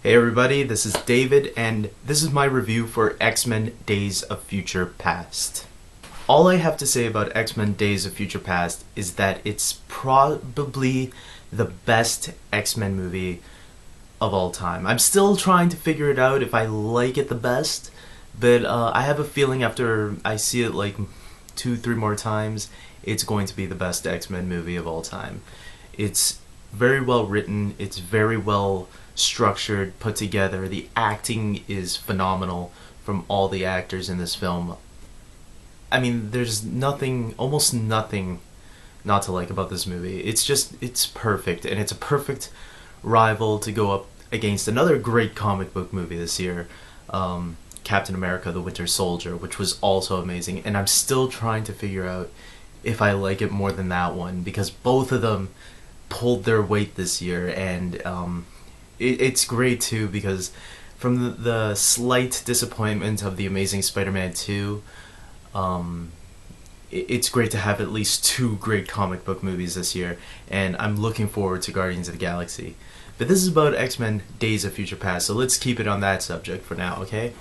Hey everybody, this is David, and this is my review for X-Men Days of Future Past. All I have to say about X-Men Days of Future Past is that it's probably the best X-Men movie of all time. I'm still trying to figure it out if I like it the best, but I have a feeling after I see it like 2-3 more times, it's going to be the best X-Men movie of all time. It's very well written, it's very well structured, put together. The acting is phenomenal from all the actors in this film. I mean, there's nothing, almost nothing not to like about this movie. It's perfect, and it's a perfect rival to go up against another great comic book movie this year, Captain America: The Winter Soldier, which was also amazing. And I'm still trying to figure out if I like it more than that one, because both of them pulled their weight this year, and it's great too because from the slight disappointment of The Amazing Spider-Man 2, it's great to have at least 2 great comic book movies this year, and I'm looking forward to Guardians of the Galaxy. But this is about X-Men Days of Future Past, so let's keep it on that subject for now, okay?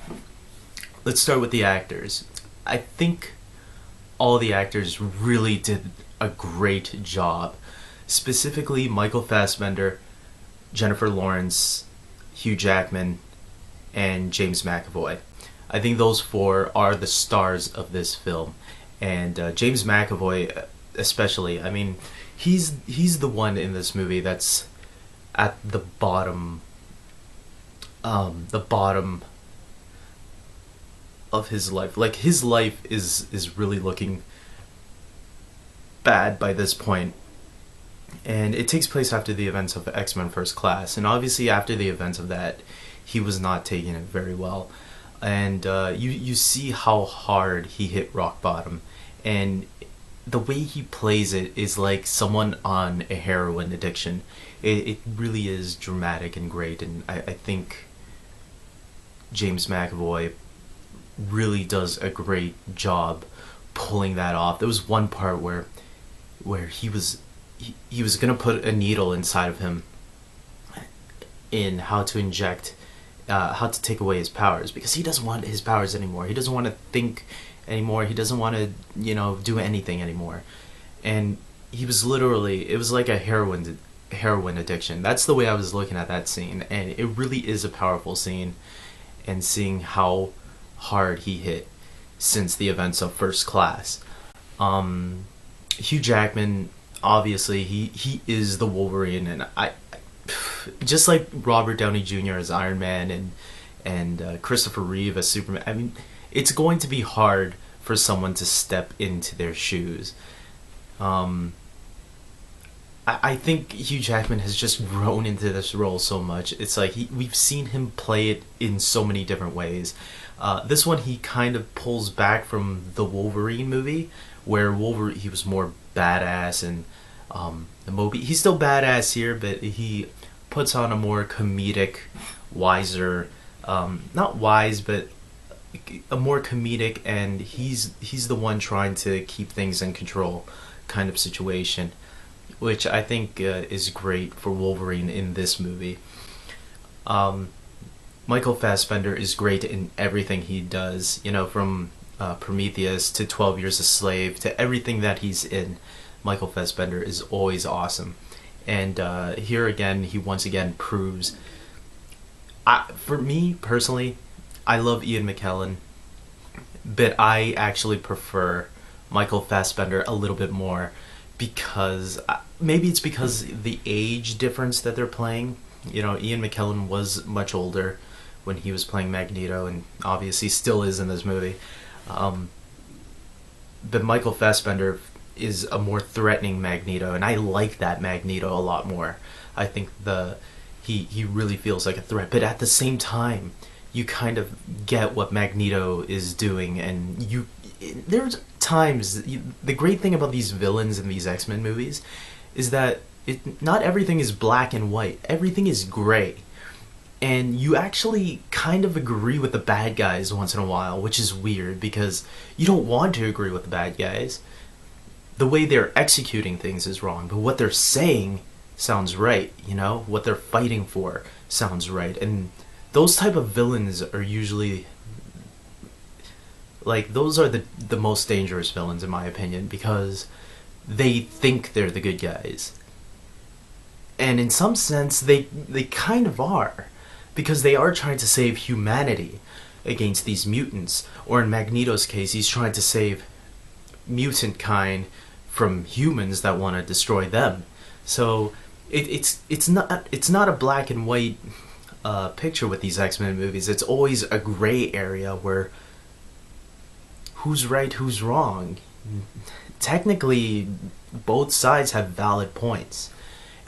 Let's start with the actors. I think all the actors really did a great job. Specifically, Michael Fassbender, Jennifer Lawrence, Hugh Jackman, and James McAvoy. I think those 4 are the stars of this film. And James McAvoy especially, I mean, he's the one in this movie that's at the bottom of his life. Like, his life is really looking bad by this point. And it takes place after the events of X-Men First Class, and obviously after the events of that, he was not taking it very well. And you see how hard he hit rock bottom, and the way he plays it is like someone on a heroin addiction. It really is dramatic and great, and I think James McAvoy really does a great job pulling that off. There was one part where he was gonna put a needle inside of him in how to take away his powers, because he doesn't want his powers anymore. He doesn't want to think anymore. He doesn't want to, do anything anymore. And he was literally, it was like a heroin addiction. That's the way I was looking at that scene, and it really is a powerful scene. And seeing how hard he hit since the events of First Class. Hugh Jackman, obviously he is the Wolverine, and I just like Robert Downey Jr. as Iron Man and Christopher Reeve as Superman. I mean, it's going to be hard for someone to step into their shoes. I think Hugh Jackman has just grown into this role so much. It's like we've seen him play it in so many different ways. This one, he kind of pulls back from the Wolverine movie, where Wolverine, he was more badass, and the Moby, he's still badass here, but he puts on a more comedic, wiser, not wise, but a more comedic, and he's the one trying to keep things in control kind of situation, which I think is great for Wolverine in this movie. Michael Fassbender is great in everything he does, from Prometheus to 12 Years a Slave to everything that he's in. Michael Fassbender is always awesome. And here again, he once again proves... for me, personally, I love Ian McKellen, but I actually prefer Michael Fassbender a little bit more, because maybe it's because the age difference that they're playing. Ian McKellen was much older when he was playing Magneto, and obviously still is in this movie. But Michael Fassbender is a more threatening Magneto, and I like that Magneto a lot more. I think he really feels like a threat, but at the same time, you kind of get what Magneto is doing, and there's times, the great thing about these villains in these X-Men movies is that not everything is black and white. Everything is gray. And you actually kind of agree with the bad guys once in a while, which is weird because you don't want to agree with the bad guys. The way they're executing things is wrong, but what they're saying sounds right. You know, what they're fighting for sounds right, and those type of villains are usually like those are the most dangerous villains in my opinion because they think they're the good guys, and in some sense they kind of are, because they are trying to save humanity against these mutants, or in Magneto's case, he's trying to save mutant kind from humans that want to destroy them. So it's not a black and white picture with these X-Men movies. It's always a gray area where who's right, who's wrong. Technically, both sides have valid points.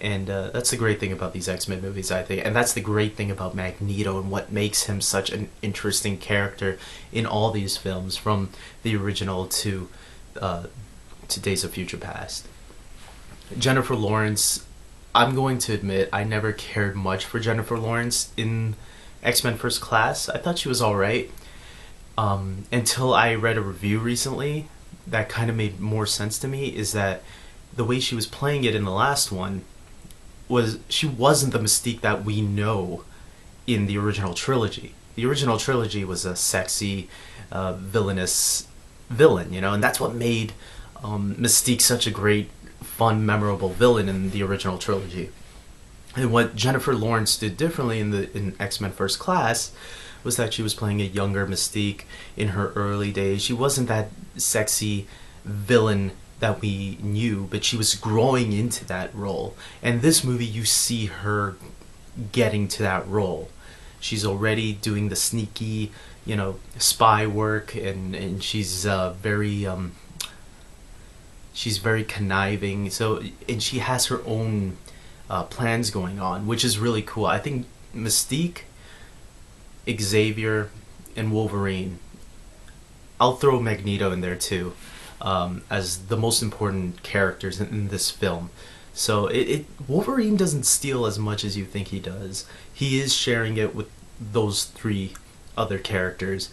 And that's the great thing about these X-Men movies, I think. And that's the great thing about Magneto and what makes him such an interesting character in all these films, from the original to Days of Future Past. Jennifer Lawrence, I'm going to admit, I never cared much for Jennifer Lawrence in X-Men First Class. I thought she was alright. Until I read a review recently that kind of made more sense to me, is that the way she was playing it in the last one was she wasn't the Mystique that we know in the original trilogy. The original trilogy was a sexy, villainous villain, you know, and that's what made Mystique such a great, fun, memorable villain in the original trilogy. And what Jennifer Lawrence did differently in X-Men First Class was that she was playing a younger Mystique in her early days. She wasn't that sexy villain that we knew, but she was growing into that role. And this movie, you see her getting to that role. She's already doing the sneaky, you know, spy work, and she's very conniving. So, and she has her own plans going on, which is really cool. I think Mystique, Xavier, and Wolverine, I'll throw Magneto in there too, as the most important characters in this film. So Wolverine doesn't steal as much as you think he does. He is sharing it with those three other characters.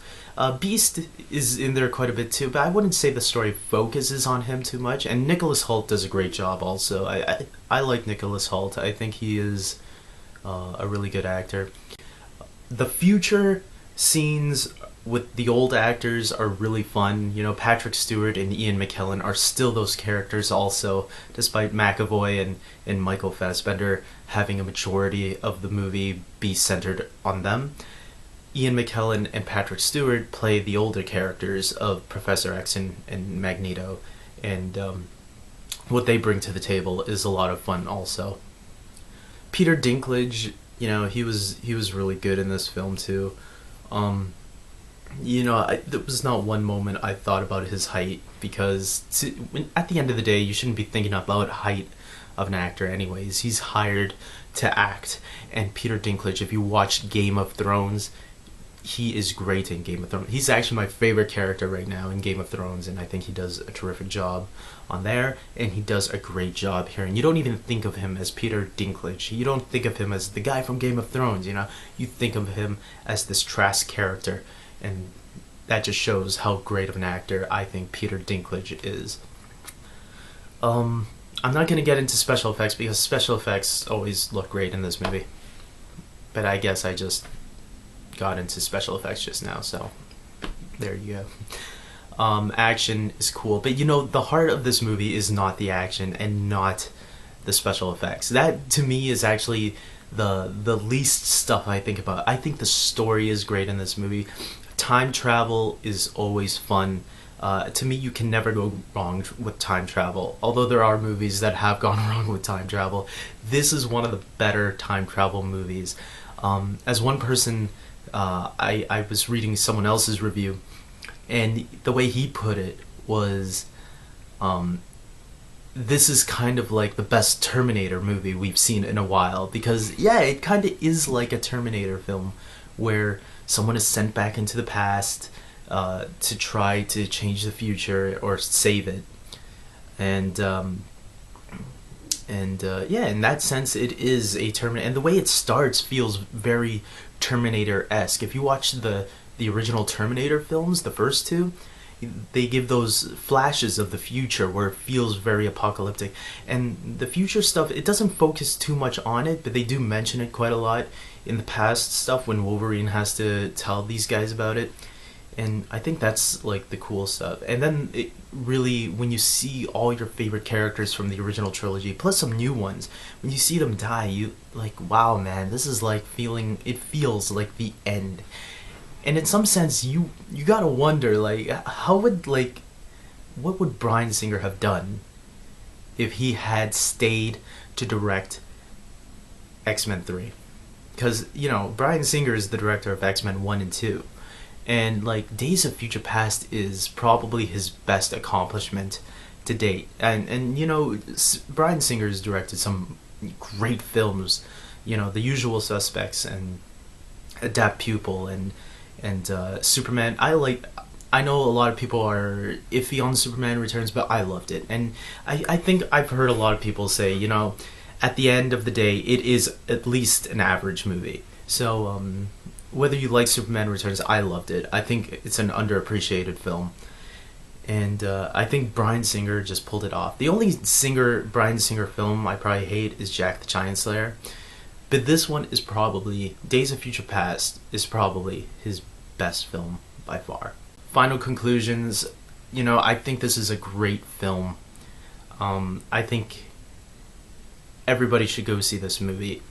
Beast is in there quite a bit too, but I wouldn't say the story focuses on him too much. And Nicholas Hoult does a great job also. I like Nicholas Hoult. I think he is a really good actor. The future scenes with the old actors are really fun. You know, Patrick Stewart and Ian McKellen are still those characters also, despite McAvoy and Michael Fassbender having a majority of the movie be centered on them. Ian McKellen and Patrick Stewart play the older characters of Professor X and Magneto, and what they bring to the table is a lot of fun also. Peter Dinklage, you know, he was really good in this film too. You know, there was not one moment I thought about his height, because at the end of the day, you shouldn't be thinking about height of an actor anyways. He's hired to act. And Peter Dinklage, if you watched Game of Thrones, he is great in Game of Thrones. He's actually my favorite character right now in Game of Thrones, and I think he does a terrific job on there, and he does a great job here. And you don't even think of him as Peter Dinklage. You don't think of him as the guy from Game of Thrones, you know? You think of him as this Trask character, and that just shows how great of an actor I think Peter Dinklage is. I'm not going to get into special effects, because special effects always look great in this movie. But I guess I just got into special effects just now, so there you go. Action is cool, but you know, the heart of this movie is not the action and not the special effects. That to me is actually the least stuff I think about. I think the story is great in this movie. Time travel is always fun. To me, you can never go wrong with time travel. Although there are movies that have gone wrong with time travel, this is one of the better time travel movies. As one person, I was reading someone else's review, and the way he put it was, this is kind of like the best Terminator movie we've seen in a while, because yeah, it kind of is like a Terminator film where someone is sent back into the past to try to change the future or save it, and yeah, in that sense, it is a Terminator, and the way it starts feels very Terminator-esque. If you watch the original Terminator films, the first two, they give those flashes of the future where it feels very apocalyptic. And the future stuff, it doesn't focus too much on it, but they do mention it quite a lot in the past stuff when Wolverine has to tell these guys about it. And I think that's like the cool stuff. And then it really, when you see all your favorite characters from the original trilogy plus some new ones, when you see them die, you like, wow, man, this is like feeling, it feels like the end. And in some sense, you gotta wonder, like, how would, like, what would Bryan Singer have done if he had stayed to direct X-Men 3? Because, you know, Bryan Singer is the director of X-Men 1 and 2. And, like, Days of Future Past is probably his best accomplishment to date. And you know, Bryan Singer has directed some great films. You know, The Usual Suspects and Adapt Pupil and Superman. I know a lot of people are iffy on Superman Returns, but I loved it. And I think I've heard a lot of people say, you know, at the end of the day, it is at least an average movie. So, whether you like Superman Returns, I loved it. I think it's an underappreciated film. And I think Bryan Singer just pulled it off. The only Bryan Singer film I probably hate is Jack the Giant Slayer. But this one is probably, Days of Future Past is probably his best film by far. Final conclusions, you know, I think this is a great film. I think everybody should go see this movie.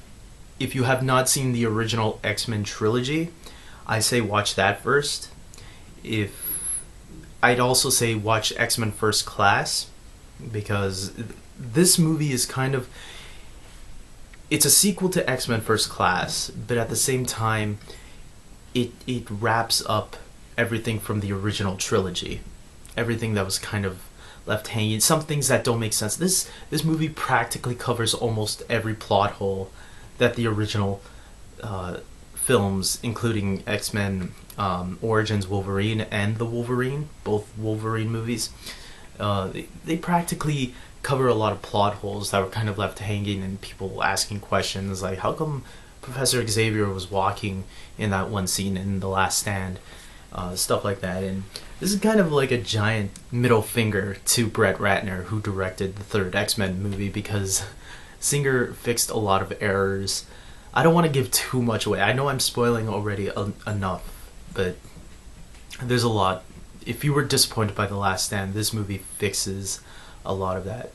If you have not seen the original X-Men trilogy, I say watch that first. I'd also say watch X-Men First Class, because this movie is kind of, it's a sequel to X-Men First Class, but at the same time, it wraps up everything from the original trilogy. Everything that was kind of left hanging. Some things that don't make sense. This movie practically covers almost every plot hole that the original films, including X-Men Origins Wolverine and The Wolverine, both Wolverine movies, they practically cover a lot of plot holes that were kind of left hanging and people asking questions like, how come Professor Xavier was walking in that one scene in The Last Stand? Stuff like that. And this is kind of like a giant middle finger to Brett Ratner, who directed the third X-Men movie, because Singer fixed a lot of errors. I don't want to give too much away. I know I'm spoiling already enough, but there's a lot. If you were disappointed by The Last Stand, this movie fixes a lot of that.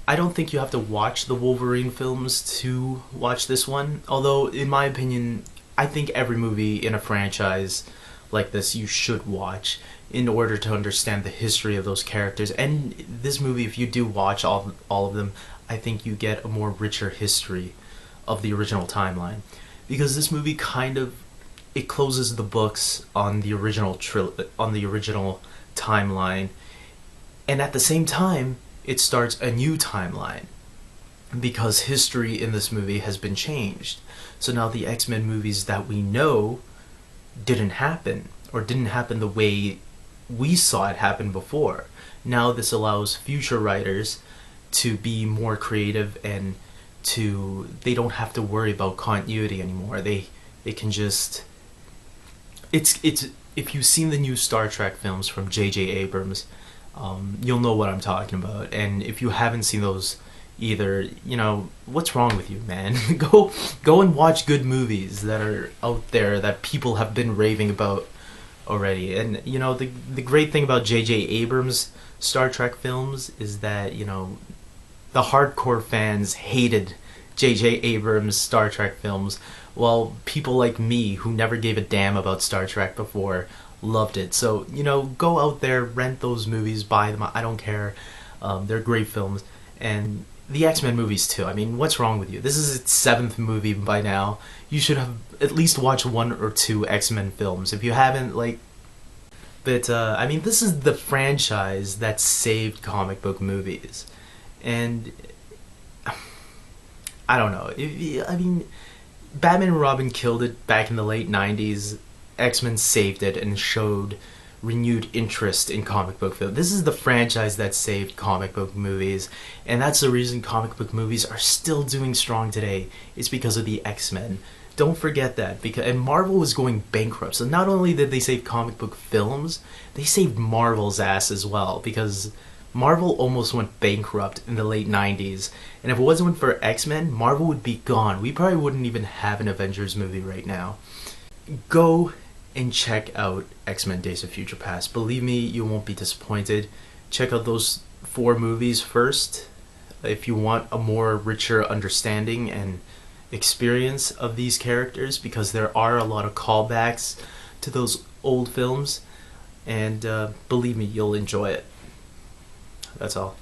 I don't think you have to watch the Wolverine films to watch this one, although in my opinion, I think every movie in a franchise like this you should watch in order to understand the history of those characters. And this movie, if you do watch all of them, I think you get a more richer history of the original timeline, because this movie kind of, it closes the books on the original timeline, and at the same time it starts a new timeline, because history in this movie has been changed. So now the X-Men movies that we know didn't happen, or didn't happen the way we saw it happen before. Now this allows future writers to be more creative, and they don't have to worry about continuity anymore. They can just, it's if you've seen the new Star Trek films from J.J. Abrams, you'll know what I'm talking about. And if you haven't seen those either, you know, what's wrong with you, man? go and watch good movies that are out there that people have been raving about already. And you know, the great thing about J.J. Abrams Star Trek films is that, you know, the hardcore fans hated J.J. Abrams Star Trek films, while people like me, who never gave a damn about Star Trek before, loved it. So, you know, go out there, rent those movies, buy them, I don't care. They're great films. And the X-Men movies too. I mean, what's wrong with you? This is its 7th movie by now. You should have at least watched 1 or 2 X-Men films. If you haven't, like... But, I mean, this is the franchise that saved comic book movies. And I don't know. I mean, Batman and Robin killed it back in the late 90s. X-Men saved it and showed renewed interest in comic book film. This is the franchise that saved comic book movies, and that's the reason comic book movies are still doing strong today. It's because of the X-Men. Don't forget that. And Marvel was going bankrupt. So not only did they save comic book films, they saved Marvel's ass as well, because Marvel almost went bankrupt in the late 90s. And if it wasn't for X-Men, Marvel would be gone. We probably wouldn't even have an Avengers movie right now. Go and check out X-Men Days of Future Past. Believe me, you won't be disappointed. Check out those 4 movies first if you want a more richer understanding and experience of these characters, because there are a lot of callbacks to those old films, and believe me, you'll enjoy it. That's all.